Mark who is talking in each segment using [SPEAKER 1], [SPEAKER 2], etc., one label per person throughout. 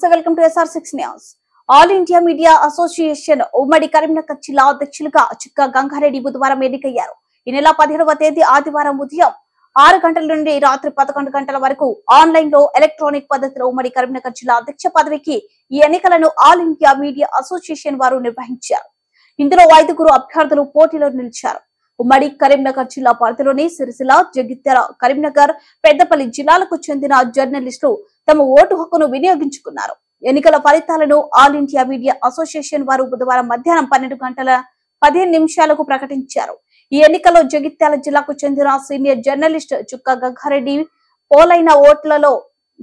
[SPEAKER 1] నమస్తే welcome to SR6 news. All India media association ఉమ్మడి కరీంనగర్ జిల్లా అధ్యక్షులుగా చుక్కా గంగారెడ్డి బుధవారం ఎన్నికయ్యారు. ఈ నెల 17వ తేదీ ఆదివారం ఉదయం 6 గంటల నుండి రాత్రి 11 గంటల వరకు ఆన్లైన్ లో ఎలక్ట్రానిక్ పద్ధతిలో ఉమ్మడి కరీంనగర్ జిల్లా అధ్యక్ష పదవికి ఈ ఎన్నికలను ఆల్ ఇండియా మీడియా అసోసియేషన్ వారు నిర్వహించారు. ఇందులో 5 అభ్యర్థులు పోటీలో నిలిచారు. ఉమ్మడి కరీంనగర్ జిల్లా పరిధిలోని సిరిసిల్ల, జగిత్యాల, కరీంనగర్, పెద్దపల్లి జిల్లాలకు చెందిన జర్నలిస్టులు తమ ఓటు హక్కును వినియోగించుకున్నారు. ఎన్నికల ఫలితాలను ఆల్ ఇండియా మీడియా అసోసియేషన్ వారు బుధవారం మధ్యాహ్నం 12:15 ప్రకటించారు. ఈ ఎన్నికల్లో జగిత్యాల జిల్లాకు చెందిన సీనియర్ జర్నలిస్ట్ చుక్కా గంగారెడ్డి పోలైన ఓట్లలో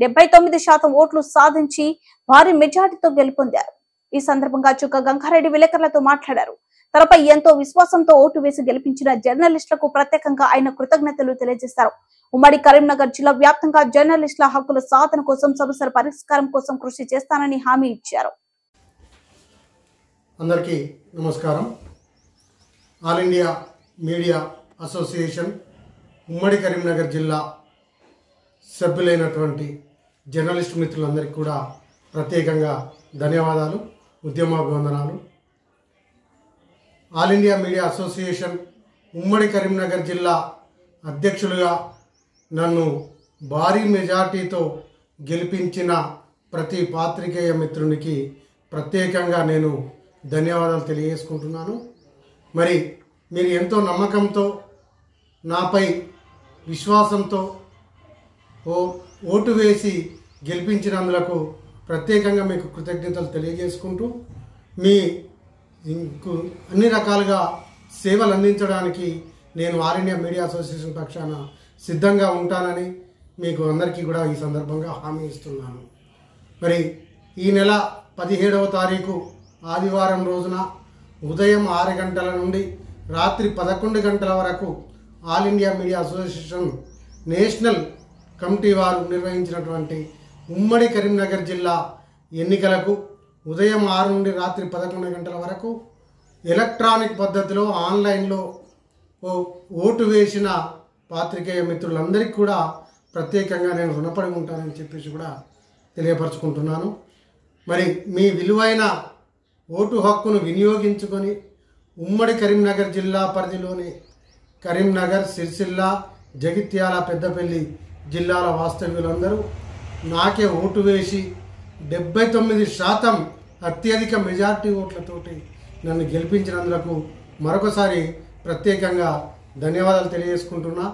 [SPEAKER 1] 79% ఓట్లు సాధించి భారీ మెజార్టీతో గెలుపొందారు. ఈ సందర్భంగా చుక్కా గంగారెడ్డి విలేకరులతో మాట్లాడారు. తనపై ఎంతో విశ్వాసంతో ఓటు వేసి గెలిపించిన జర్నలిస్టులకు ప్రత్యేకంగా ఆయన కృతజ్ఞతలు తెలియజేశారు. ఉమ్మడి కరీంనగర్ జిల్లా వ్యాప్తంగా జర్నలిస్టుల హక్కుల సాధన కోసం, సమస్యల పరిష్కారం కోసం కృషి చేస్తానని హామీ ఇచ్చారు.
[SPEAKER 2] అందరికీ నమస్కారం. ఆల్ ఇండియా మీడియా అసోసియేషన్ ఉమ్మడి కరీంనగర్ జిల్లా సభ్యులైనటువంటి జర్నలిస్ట్ మిత్రులందరికీ కూడా ప్రత్యేకంగా ధన్యవాదాలు, ఉద్యమాభివందనాలు. ఆల్ ఇండియా మీడియా అసోసియేషన్ ఉమ్మడి కరీంనగర్ జిల్లా అధ్యక్షులుగా నన్ను భారీ మెజార్టీతో గెలిపించిన ప్రతి పాత్రికేయ మిత్రునికి ప్రత్యేకంగా నేను ధన్యవాదాలు తెలియజేసుకుంటున్నాను. మరి మీరు ఎంతో నమ్మకంతో, నాపై విశ్వాసంతో ఓటు వేసి గెలిపించినందులకు ప్రత్యేకంగా మీకు కృతజ్ఞతలు తెలియజేసుకుంటూ, మీ అన్ని రకాలుగా సేవలు అందించడానికి నేను ఆల్ ఇండియా మీడియా అసోసియేషన్ పక్షాన సిద్ధంగా ఉంటానని మీకు అందరికీ కూడా ఈ సందర్భంగా హామీ ఇస్తున్నాను. మరి ఈ నెల 17వ తారీఖు ఆదివారం రోజున ఉదయం 6 గంటల నుండి రాత్రి 11 గంటల వరకు all India media association national committee వారు నిర్వహించినటువంటి ఉమ్మడి కరీంనగర్ జిల్లా ఎన్నికలకు ఉదయం 6 నుండి రాత్రి 11 గంటల వరకు ఎలక్ట్రానిక్ పద్ధతిలో ఆన్లైన్లో ఓటు వేసిన పాత్రికేయ మిత్రులందరికీ కూడా ప్రత్యేకంగా నేను రుణపడి ఉంటానని చెప్పేసి కూడా తెలియపరచుకుంటున్నాను. మరి మీ విలువైన ఓటు హక్కును వినియోగించుకొని ఉమ్మడి కరీంనగర్ జిల్లా పరిధిలోని కరీంనగర్, సిరిసిల్ల, జగిత్యాల, పెద్దపల్లి జిల్లాల వాస్తవ్యులందరూ నాకే ఓటు వేసి 79% అత్యధిక మెజార్టీ ఓట్లతోటి నన్ను గెలిపించినందుకు మరొకసారి ప్రత్యేకంగా ధన్యవాదాలు తెలియజేసుకుంటున్నా.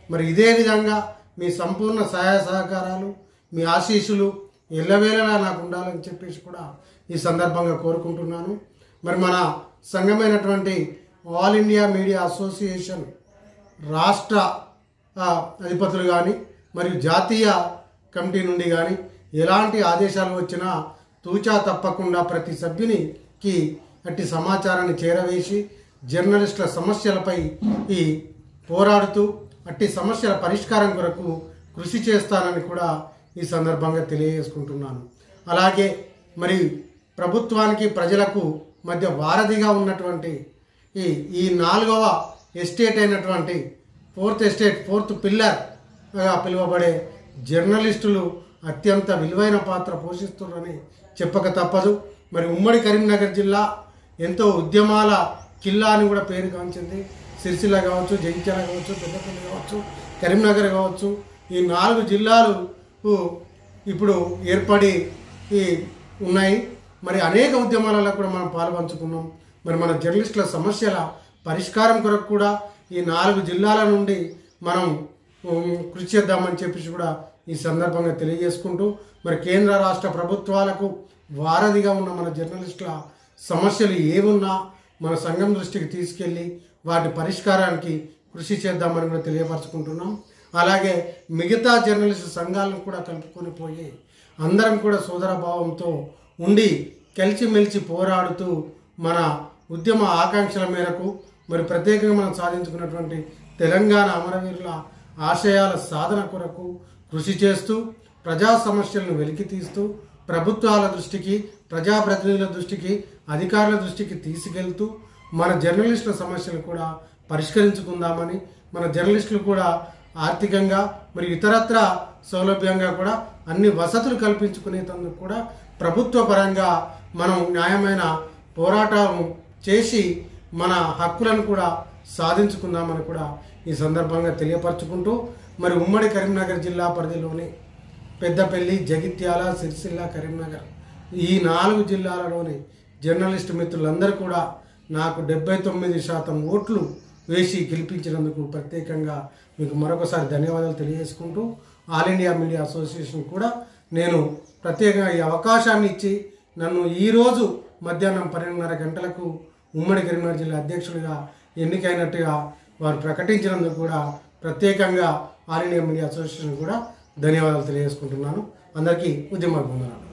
[SPEAKER 2] మరి ఇదే విధంగా మీ సంపూర్ణ సహాయ సహకారాలు, మీ ఆశీస్సులు ఎల్లవేళలా నాకు ఉండాలని చెప్పేసి కూడా ఈ సందర్భంగా కోరుకుంటున్నాను. మరి మన సంఘమైనటువంటి ఆల్ ఇండియా మీడియా అసోసియేషన్ రాష్ట్ర అధిపతులు కానీ మరియు జాతీయ కమిటీ నుండి కానీ ఎలాంటి ఆదేశాలు వచ్చినా తూచా తప్పకుండా ప్రతి సభ్యునికి అట్టి సమాచారాన్ని చేరవేసి జర్నలిస్టుల సమస్యలపై పోరాడుతూ అట్టి సమస్యల పరిష్కారం కొరకు కృషి చేస్తానని కూడా ఈ సందర్భంగా తెలియజేసుకుంటున్నాను. అలాగే మరి ప్రభుత్వానికి, ప్రజలకు మధ్య వారధిగా ఉన్నటువంటి ఈ 4వ ఎస్టేట్ అయినటువంటి 4th ఎస్టేట్, 4th పిల్లర్గా పిలువబడే జర్నలిస్టులు అత్యంత విలువైన పాత్ర పోషిస్తున్నారని చెప్పక తప్పదు. మరి ఉమ్మడి కరీంనగర్ జిల్లా ఎంతో ఉద్యమాల కిల్లా అని కూడా పేరు కాంచింది. సిరిసిల్ల కావచ్చు, జగిత్యాల కావచ్చు, పెద్దపల్లి కావచ్చు, కరీంనగర్ కావచ్చు, ఈ 4 జిల్లాలు ఇప్పుడు ఏర్పడి ఉన్నాయి. మరి అనేక ఉద్యమాలలో కూడా మనం పాల్పంచుకున్నాం. మరి మన జర్నలిస్టుల సమస్యల పరిష్కారం కొరకు కూడా ఈ 4 జిల్లాల నుండి మనం కృషి చేద్దామని చెప్పేసి కూడా ఈ సందర్భంగా తెలియజేసుకుంటూ, మరి కేంద్ర రాష్ట్ర ప్రభుత్వాలకు వారధిగా ఉన్న మన జర్నలిస్టుల సమస్యలు ఏమున్నా మన సంఘం దృష్టికి తీసుకెళ్ళి వాటి పరిష్కారానికి కృషి చేద్దామని కూడా తెలియపరచుకుంటున్నాం. అలాగే మిగతా జర్నలిస్టు సంఘాలను కూడా కలుపుకొని పోయి అందరం కూడా సోదరభావంతో ఉండి కలిసిమెలిసి పోరాడుతూ మన ఉద్యమ ఆకాంక్షల మేరకు మరి ప్రత్యేకంగా మనం సాధించుకున్నటువంటి తెలంగాణ అమరవీరుల ఆశయాల సాధన కొరకు కృషి చేస్తూ, ప్రజా సమస్యలను వెలికి తీస్తూ, ప్రభుత్వాల దృష్టికి, ప్రజాప్రతినిధుల దృష్టికి, అధికారుల దృష్టికి తీసుకెళ్తూ మన జర్నలిస్టుల సమస్యలు కూడా పరిష్కరించుకుందామని, మన జర్నలిస్టులు కూడా ఆర్థికంగా మరియు ఇతరత్ర సౌలభ్యంగా కూడా అన్ని వసతులు కల్పించుకునేందుకు కూడా ప్రభుత్వ పరంగా మనం న్యాయమైన పోరాటం చేసి మన హక్కులను కూడా సాధించుకుందామని కూడా ఈ సందర్భంగా తెలియపరచుకుంటూ మరి ఉమ్మడి కరీంనగర్ జిల్లా పరిధిలోని పెద్దపల్లి, జగిత్యాల, సిరిసిల్ల, కరీంనగర్ ఈ 4 జిల్లాలలోని జర్నలిస్టు మిత్రులందరూ కూడా నాకు 79% ఓట్లు వేసి గెలిపించినందుకు ప్రత్యేకంగా మీకు మరొకసారి ధన్యవాదాలు తెలియజేసుకుంటూ ఆల్ ఇండియా మీడియా అసోసియేషన్ కూడా నేను ప్రత్యేకంగా ఈ అవకాశాన్ని ఇచ్చి నన్ను ఈరోజు మధ్యాహ్నం 12:30 గంటలకు ఉమ్మడి కరీంనగర్ జిల్లా అధ్యక్షుడిగా ఎన్నికైనట్టుగా వారు ప్రకటించినందుకు కూడా ప్రత్యేకంగా ఆల్ ఇండియా మీడియా అసోసియేషన్ కూడా ధన్యవాదాలు తెలియజేసుకుంటున్నాను. అందరికీ ఉద్యమ వందనాలు.